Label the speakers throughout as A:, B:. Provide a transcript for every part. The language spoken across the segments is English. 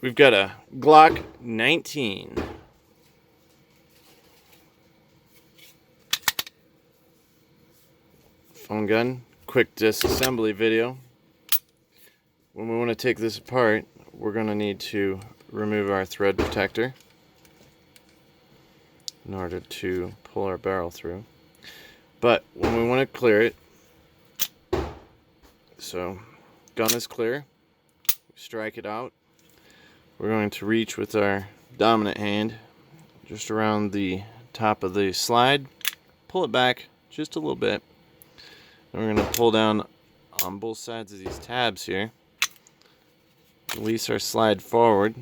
A: We've got a Glock 19. Phone gun. Quick disassembly video. When we want to take this apart, we're going to need to remove our thread protector in order to pull our barrel through. But when we want to clear it, so gun is clear, strike it out. We're going to reach with our dominant hand just around the top of the slide, pull it back just a little bit, and we're going to pull down on both sides of these tabs here, release our slide forward.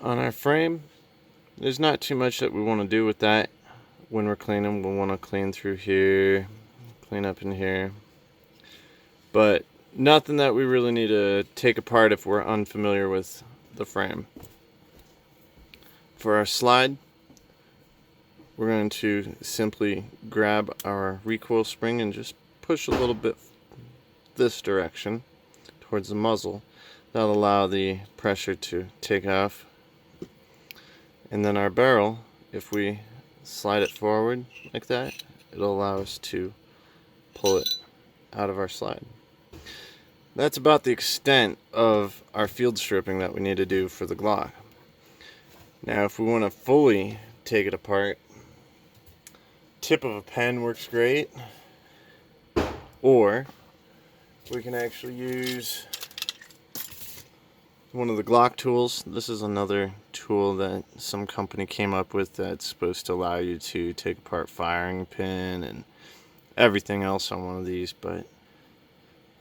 A: On our frame, there's not too much that we want to do with that. When we're cleaning, we'll want to clean through here, clean up in here, but nothing that we really need to take apart if we're unfamiliar with the frame. For our slide, we're going to simply grab our recoil spring and just push a little bit this direction towards the muzzle. That'll allow the pressure to take off. And then our barrel, if we slide it forward like that, it'll allow us to pull it out of our slide. That's about the extent of our field stripping that we need to do for the Glock. Now if we want to fully take it apart, tip of a pen works great, or we can actually use one of the Glock tools. This is another tool that some company came up with that's supposed to allow you to take apart firing pin and everything else on one of these, but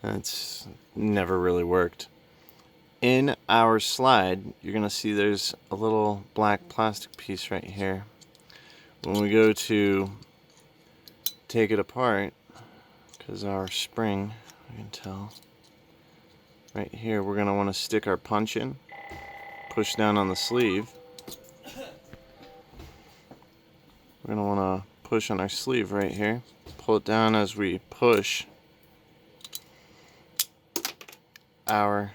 A: that's never really worked. In our slide, you're going to see there's a little black plastic piece right here. When we go to take it apart, because our spring, I can tell, right here, we're going to want to stick our punch in, push down on the sleeve. We're going to want to push on our sleeve right here, pull it down as we push our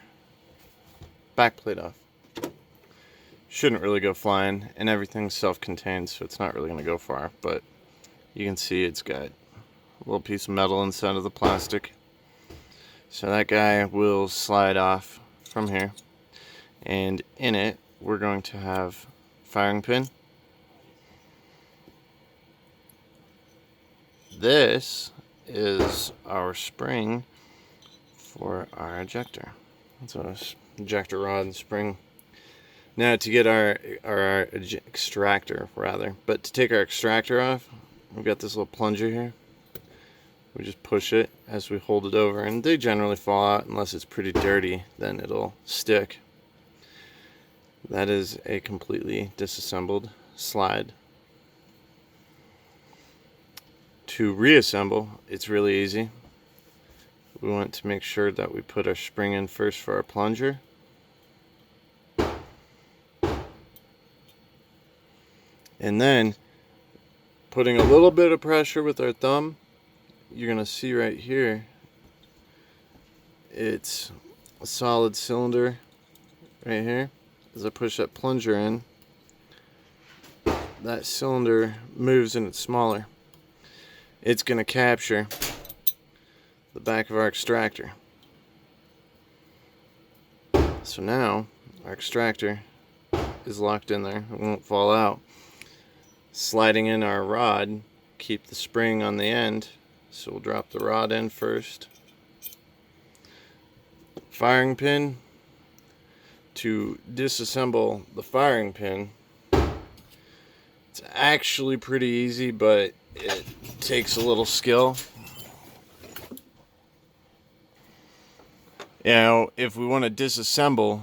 A: back plate off. Shouldn't really go flying, and everything's self-contained, so it's not really going to go far, but you can see it's got a little piece of metal inside of the plastic. So that guy will slide off from here, and in it we're going to have firing pin. This is our spring for our ejector. So an ejector rod and spring. Now to get our extractor rather, but to take our extractor off, we've got this little plunger here. We just push it as we hold it over, and they generally fall out unless it's pretty dirty, then it'll stick. That is a completely disassembled slide. To reassemble, it's really easy. We want to make sure that we put our spring in first for our plunger. And then putting a little bit of pressure with our thumb, you're going to see right here, it's a solid cylinder right here. As I push that plunger in, that cylinder moves and it's smaller. It's going to capture the back of our extractor. So now our extractor is locked in there. It won't fall out. Sliding in our rod, keep the spring on the end. So we'll drop the rod in first. Firing pin. To disassemble the firing pin, it's actually pretty easy, but it takes a little skill. You know, if we want to disassemble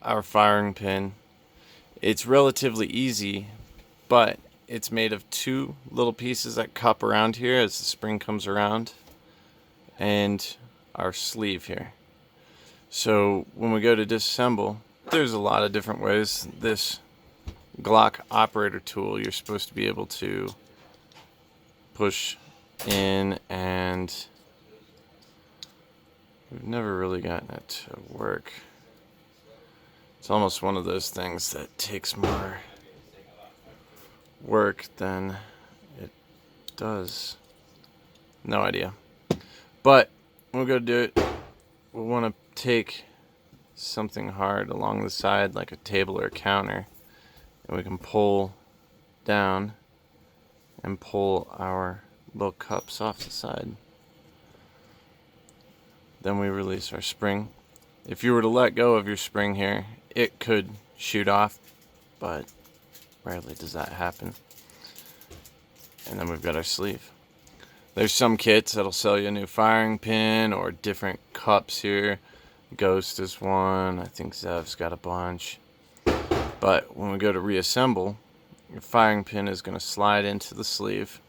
A: our firing pin, it's relatively easy, but it's made of two little pieces that cup around here as the spring comes around, and our sleeve here. So when we go to disassemble, there's a lot of different ways. This Glock operator tool, you're supposed to be able to push in, and we've never really gotten it to work. It's almost one of those things that takes more work than it does. No idea. But we'll go do it. We'll want to take something hard along the side, like a table or a counter, and we can pull down and pull our little cups off the side. Then we release our spring. If you were to let go of your spring here, it could shoot off, but rarely does that happen. And then we've got our sleeve. There's some kits that'll sell you a new firing pin or different cups here. Ghost is one. I think Zev's got a bunch. But when we go to reassemble, your firing pin is going to slide into the sleeve.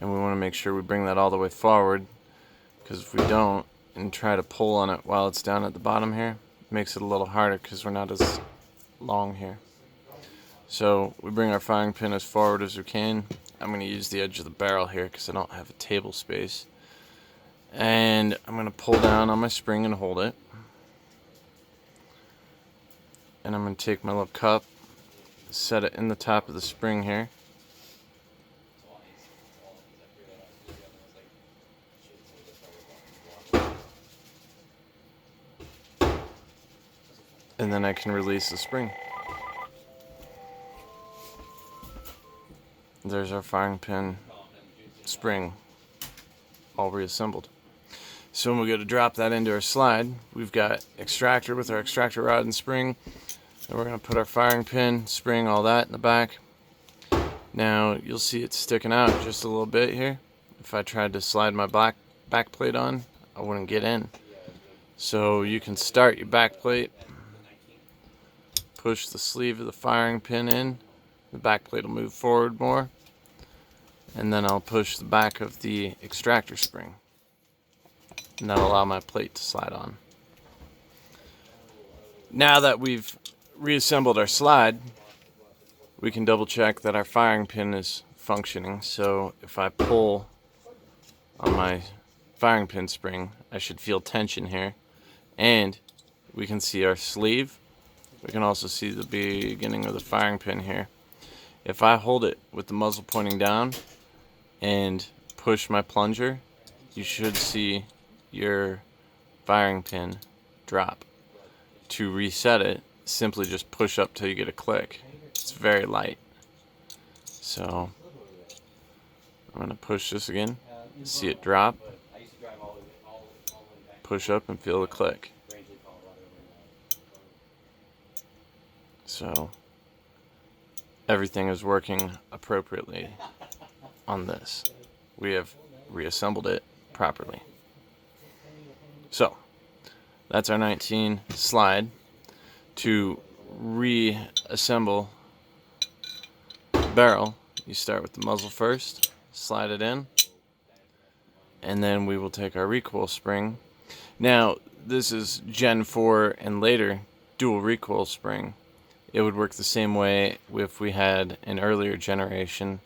A: And we want to make sure we bring that all the way forward, because if we don't and try to pull on it while it's down at the bottom here, it makes it a little harder because we're not as long here. So we bring our firing pin as forward as we can. I'm going to use the edge of the barrel here because I don't have a table space. And I'm going to pull down on my spring and hold it. And I'm going to take my little cup, set it in the top of the spring here. And then I can release the spring. There's our firing pin spring all reassembled. So when we go to drop that into our slide, we've got extractor with our extractor rod and spring. And we're going to put our firing pin, spring, all that in the back. Now you'll see it sticking out just a little bit here. If I tried to slide my back plate on, I wouldn't get in. So you can start your back plate, push the sleeve of the firing pin in. The back plate will move forward more, and then I'll push the back of the extractor spring, and that'll allow my plate to slide on. Now that we've reassembled our slide, we can double check that our firing pin is functioning. So if I pull on my firing pin spring, I should feel tension here, and we can see our sleeve. We can also see the beginning of the firing pin here. If I hold it with the muzzle pointing down and push my plunger, you should see your firing pin drop. To reset it, simply just push up till you get a click. It's very light. So I'm going to push this again, see it drop, push up and feel the click. So everything is working appropriately on this. We have reassembled it properly. So that's our 19 slide. To reassemble the barrel, you start with the muzzle first, slide it in, and then we will take our recoil spring. Now this is Gen 4 and later dual recoil spring. It would work the same way if we had an earlier generation,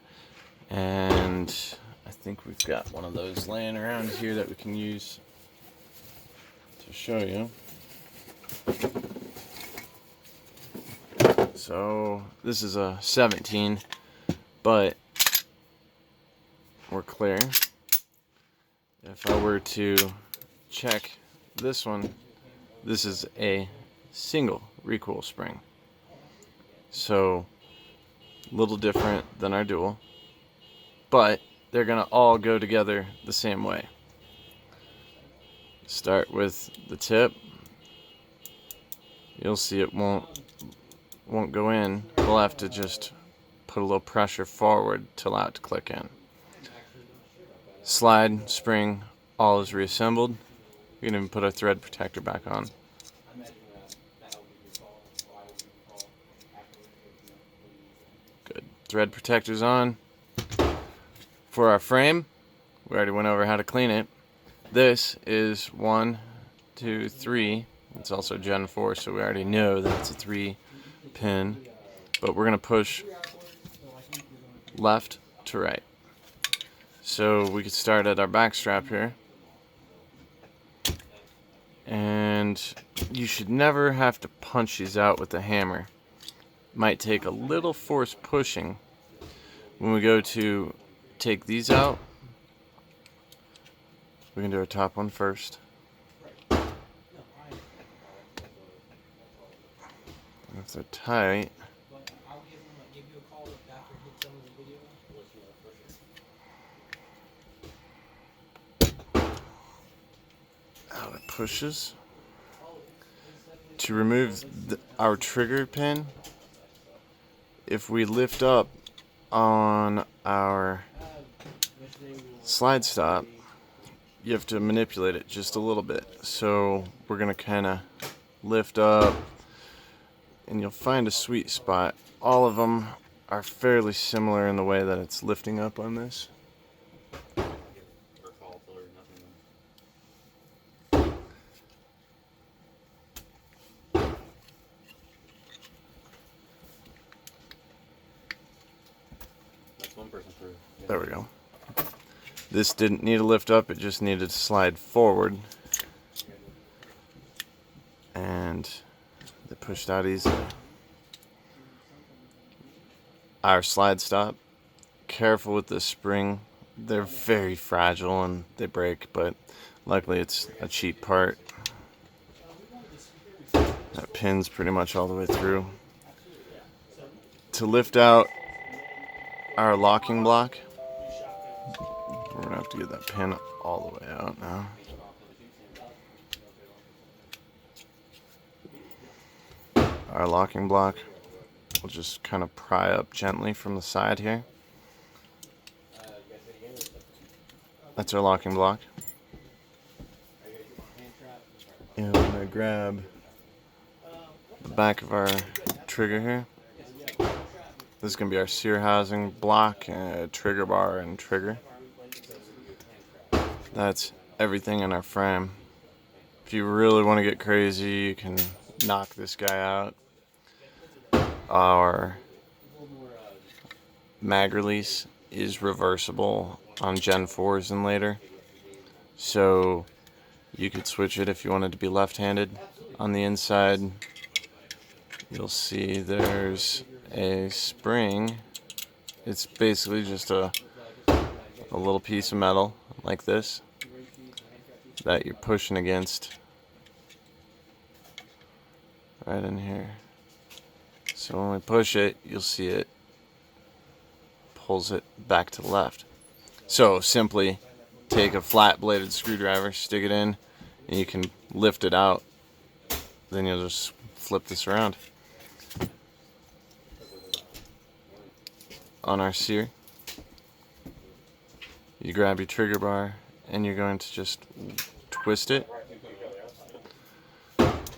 A: and I think we've got one of those laying around here that we can use to show you. So this is a 17, but we're clear. If I were to check this one, this is a single recoil spring. So a little different than our dual, but they're going to all go together the same way. Start with the tip. You'll see it won't go in. We'll have to just put a little pressure forward to allow it to click in. Slide, spring, all is reassembled. We can even put our thread protector back on. Good. Thread protector's on. For our frame, we already went over how to clean it. This is 1, 2, 3. It's also Gen 4, so we already know that it's a 3-pin. But we're going to push left to right. So we could start at our back strap here. And And you should never have to punch these out with a hammer. Might take a little force pushing. When we go to take these out, we can do our top one first. If they're tight, out it pushes. To remove our trigger pin, if we lift up on our slide stop, you have to manipulate it just a little bit. So we're going to kind of lift up, and you'll find a sweet spot. All of them are fairly similar in the way that it's lifting up on this. There we go. This didn't need to lift up, it just needed to slide forward. And it pushed out easily. Our slide stop, careful with this spring. They're very fragile and they break, but luckily it's a cheap part. That pin's pretty much all the way through. To lift out our locking block, we're going to have to get that pin all the way out now. Our locking block, we'll just kind of pry up gently from the side here. That's our locking block. And I'm going to grab the back of our trigger here. This is going to be our sear housing block, trigger bar, and trigger. That's everything in our frame. If you really want to get crazy, you can knock this guy out. Our mag release is reversible on Gen 4s and later. So you could switch it if you wanted to be left-handed. On the inside, you'll see there's a spring. It's basically just a little piece of metal like this that you're pushing against right in here. So when we push it, you'll see it pulls it back to the left. So simply take a flat bladed screwdriver, stick it in, and you can lift it out. Then you'll just flip this around. On our sear, you grab your trigger bar and you're going to just twist it,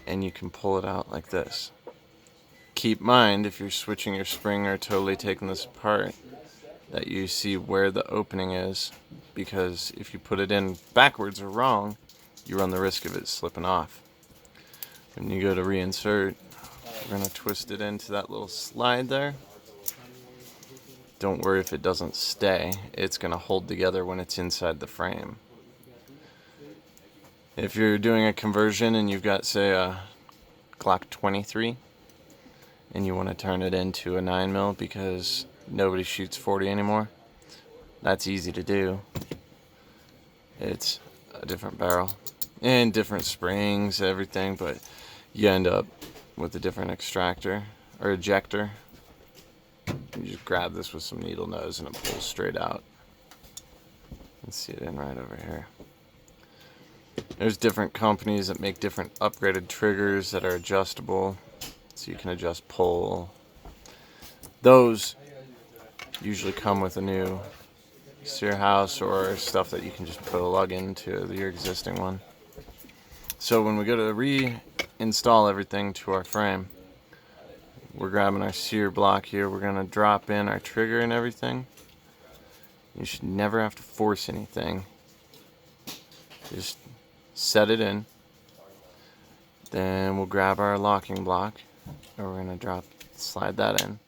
A: and you can pull it out like this. Keep in mind, if you're switching your spring or totally taking this apart, that you see where the opening is, because if you put it in backwards or wrong, you run the risk of it slipping off. When you go to reinsert, we're going to twist it into that little slide there. Don't worry if it doesn't stay. It's going to hold together when it's inside the frame. If you're doing a conversion and you've got, say, a Glock 23 and you want to turn it into a 9mm because nobody shoots 40 anymore, that's easy to do. It's a different barrel and different springs, everything, but you end up with a different extractor or ejector. You just grab this with some needle nose and it pulls straight out. You can see it in right over here. There's different companies that make different upgraded triggers that are adjustable, so you can adjust pull. Those usually come with a new sear house or stuff that you can just put a lug into your existing one. So when we go to reinstall everything to our frame, we're grabbing our sear block here. We're going to drop in our trigger and everything. You should never have to force anything. Just set it in. Then we'll grab our locking block, and we're going to slide that in.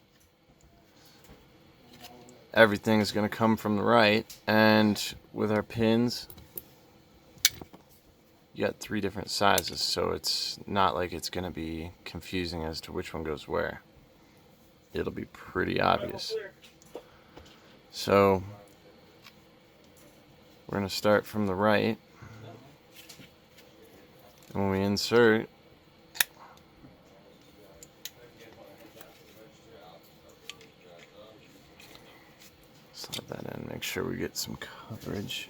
A: Everything is going to come from the right, and with our pins, you got 3 different sizes, so it's not like it's going to be confusing as to which one goes where. It'll be pretty obvious. So we're going to start from the right. And when we insert, slide that in, make sure we get some coverage.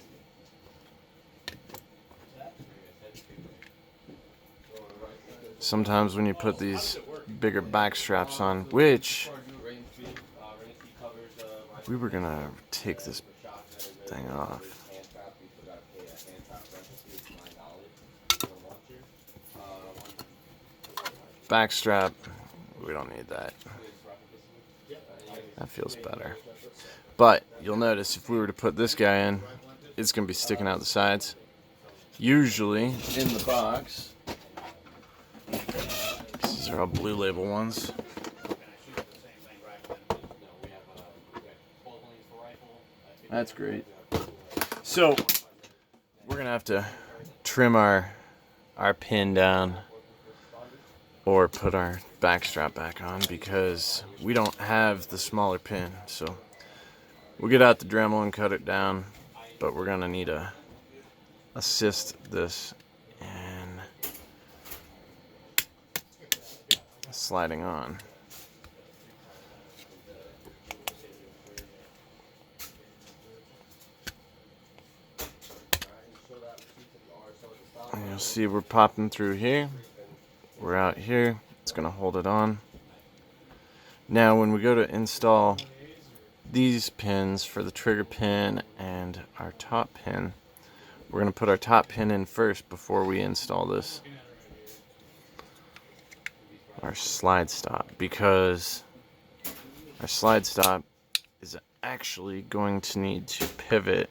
A: Sometimes when you put these bigger back straps on, which we were gonna take this thing off. Back strap, we don't need that. That feels better. But you'll notice if we were to put this guy in, it's gonna be sticking out the sides. Usually in the box, these are all Blue Label ones. That's great. So we're gonna have to trim our pin down or put our back strap back on because we don't have the smaller pin. So we'll get out the Dremel and cut it down, but we're gonna need to assist this in sliding on. And you'll see we're popping through here. We're out here. It's going to hold it on. Now when we go to install these pins for the trigger pin and our top pin, we're going to put our top pin in first before we install this. Our slide stop, because our slide stop is actually going to need to pivot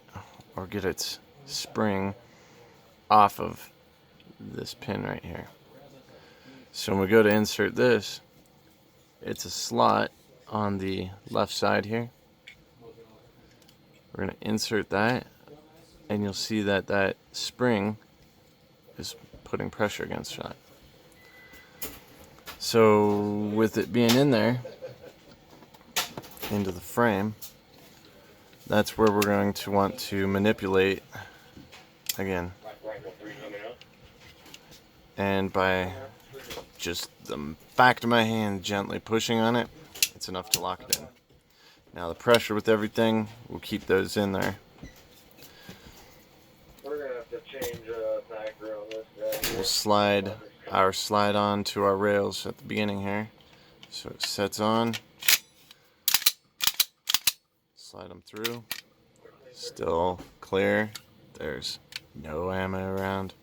A: or get its spring off of this pin right here. So when we go to insert this, it's a slot on the left side here. We're going to insert that, and you'll see that that spring is putting pressure against that. So with it being in there, into the frame, that's where we're going to want to manipulate again. And by just the back of my hand gently pushing on it, it's enough to lock it in. Now the pressure with everything, we'll keep those in there.
B: We're going to have to change factor on this guy.
A: We'll slide our slide on to our rails at the beginning here. So it sets on. Slide them through. Still clear. There's no ammo around.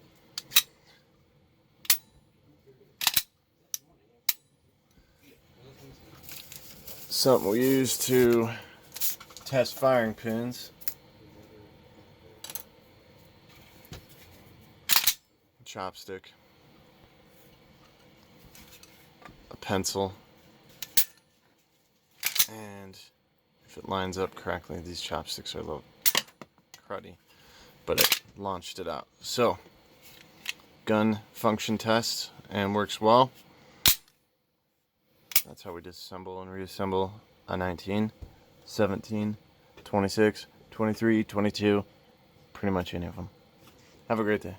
A: Something we use to test firing pins. Chopstick. A pencil. And if it lines up correctly, these chopsticks are a little cruddy, but it launched it out. So, gun function test and works well. That's how we disassemble and reassemble a 19, 17, 26, 23, 22, pretty much any of them. Have a great day.